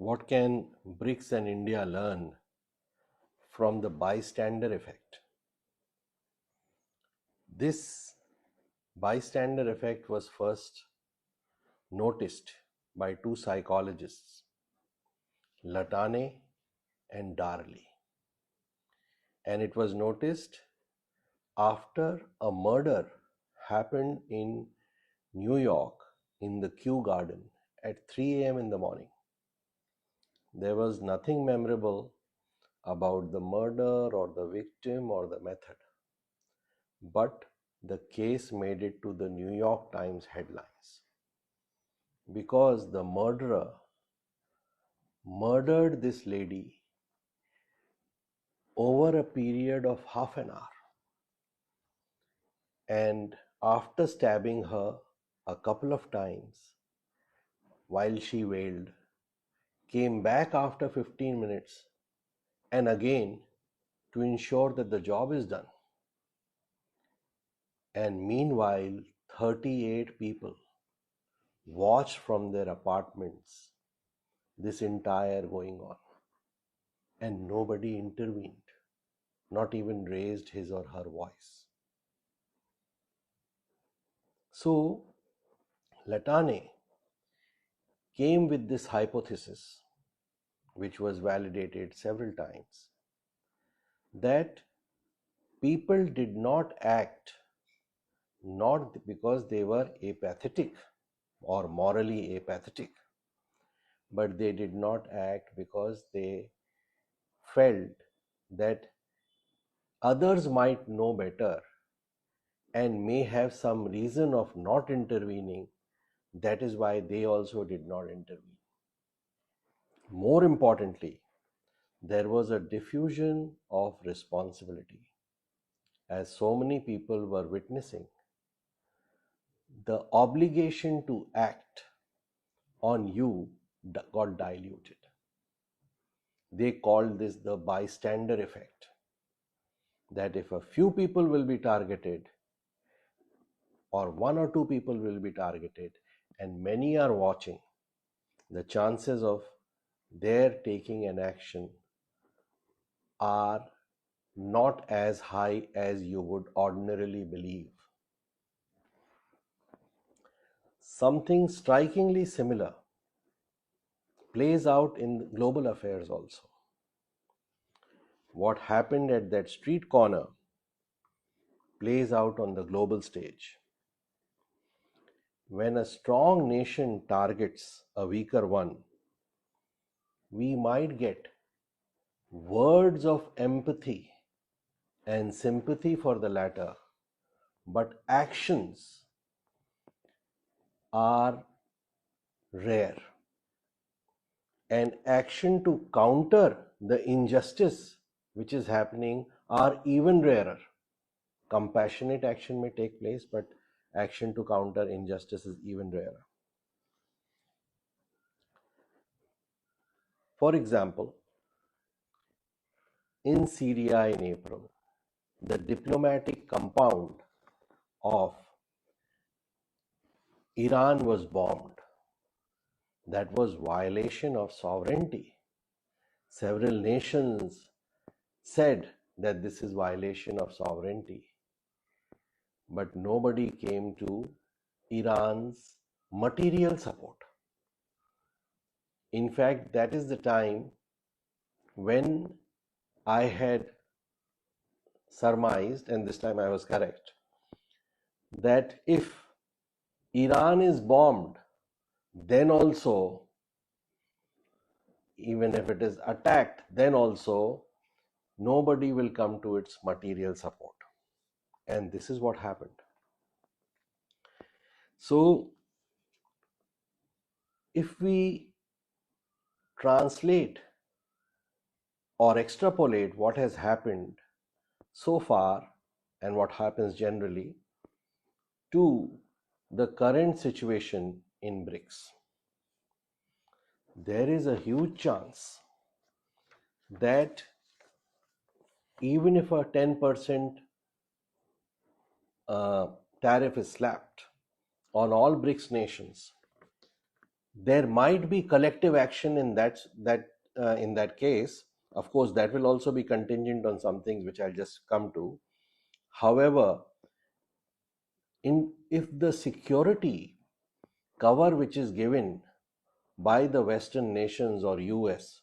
What can BRICS and India learn from the bystander effect? This bystander effect was first noticed by two psychologists, Latane and Darley. And it was noticed after a murder happened in New York in the Kew Garden at 3 a.m. in the morning. There was nothing memorable about the murder or the victim or the method, but the case made it to the New York Times headlines because the murderer murdered this lady over a period of half an hour, and after stabbing her a couple of times while she wailed, came back after 15 minutes and again to ensure that the job is done. And meanwhile, 38 people watched from their apartments this entire going on, and nobody intervened, not even raised his or her voice. So Latane came with this hypothesis, which was validated several times, that people did not act not because they were apathetic or morally apathetic, but they did not act because they felt that others might know better and may have some reason of not intervening. That is why they also did not intervene. More importantly, there was a diffusion of responsibility. As so many people were witnessing, the obligation to act on you got diluted. They called this the bystander effect. That if a few people will be targeted, or one or two people will be targeted, and many are watching, the chances of their taking an action are not as high as you would ordinarily believe. Something strikingly similar plays out in global affairs also. What happened at that street corner plays out on the global stage. When a strong nation targets a weaker one, we might get words of empathy and sympathy for the latter, but actions are rare. And action to counter the injustice which is happening are even rarer. Compassionate action may take place, but action to counter injustice is even rarer. For example, in Syria in April, the diplomatic compound of Iran was bombed. That was violation of sovereignty. Several nations said that this is violation of sovereignty, but nobody came to Iran's material support. In fact, that is the time when I had surmised, and this time I was correct, that if Iran is bombed, then also, even if it is attacked, then also nobody will come to its material support. And this is what happened. So, if we translate or extrapolate what has happened so far and what happens generally to the current situation in BRICS, there is a huge chance that even if a 10% tariff is slapped on all BRICS nations, There might be collective action in that case. Of course, that will also be contingent on some things which I'll just come to. However, if the security cover which is given by the Western nations or US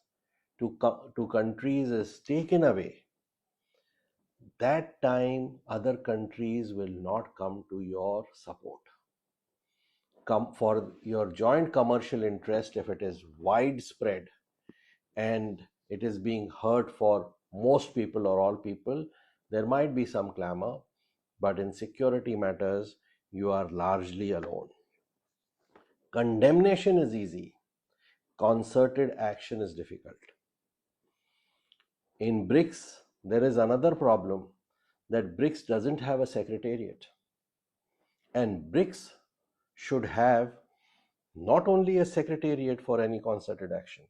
to countries is taken away, that time other countries will not come to your support. Come for your joint commercial interest, if it is widespread and it is being heard for most people or all people, there might be some clamor, but in security matters, you are largely alone. Condemnation is easy, concerted action is difficult. In BRICS, there is another problem, that BRICS doesn't have a secretariat. And BRICS should have not only a secretariat for any concerted action,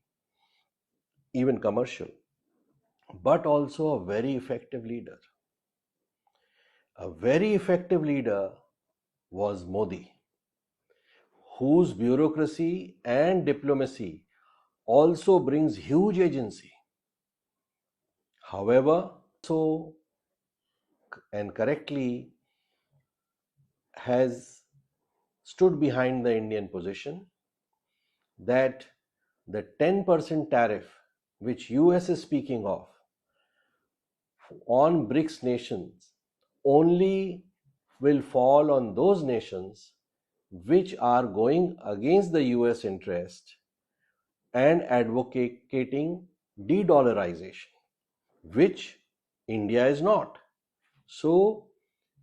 even commercial, but also a very effective leader. A very effective leader was Modi, whose bureaucracy and diplomacy also brings huge agency. However, so and correctly has stood behind the Indian position that the 10% tariff which US is speaking of on BRICS nations only will fall on those nations which are going against the US interest and advocating de-dollarization, which India is not. So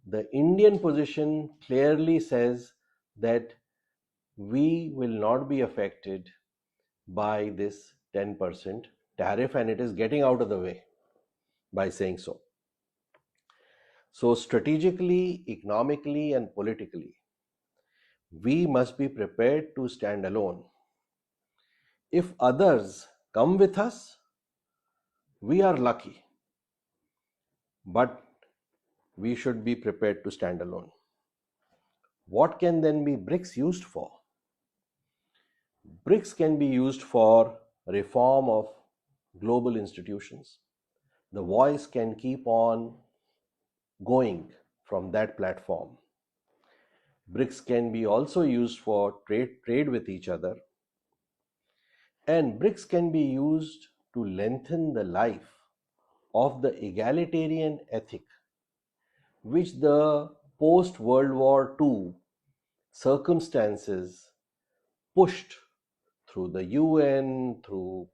the Indian position clearly says that we will not be affected by this 10% tariff, and it is getting out of the way by saying so. So strategically, economically, and politically, we must be prepared to stand alone. If others come with us, we are lucky, but we should be prepared to stand alone. What can then be BRICS used for? BRICS can be used for reform of global institutions. The voice can keep on going from that platform. BRICS can be also used for trade with each other. And BRICS can be used to lengthen the life of the egalitarian ethic which the post-World War II circumstances pushed through the UN, through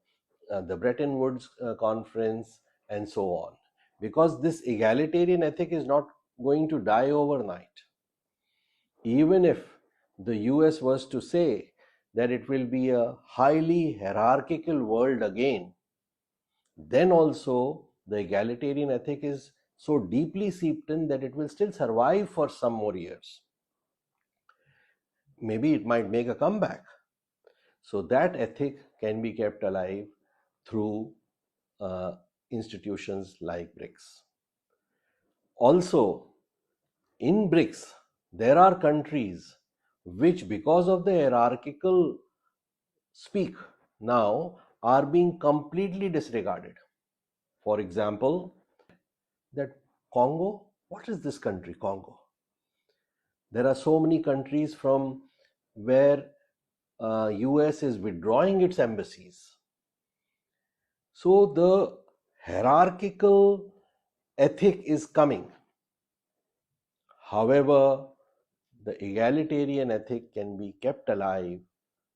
the Bretton Woods conference, and so on. Because this egalitarian ethic is not going to die overnight. Even if the US was to say that it will be a highly hierarchical world again, then also the egalitarian ethic is so deeply seeped in that it will still survive for some more years. Maybe it might make a comeback. So that ethic can be kept alive through institutions like BRICS. Also, in BRICS, there are countries which, because of the hierarchical speak now, are being completely disregarded. For example, that Congo, what is this country, Congo? There are so many countries from where US is withdrawing its embassies. So the hierarchical ethic is coming. However, the egalitarian ethic can be kept alive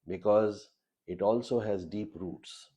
because it also has deep roots.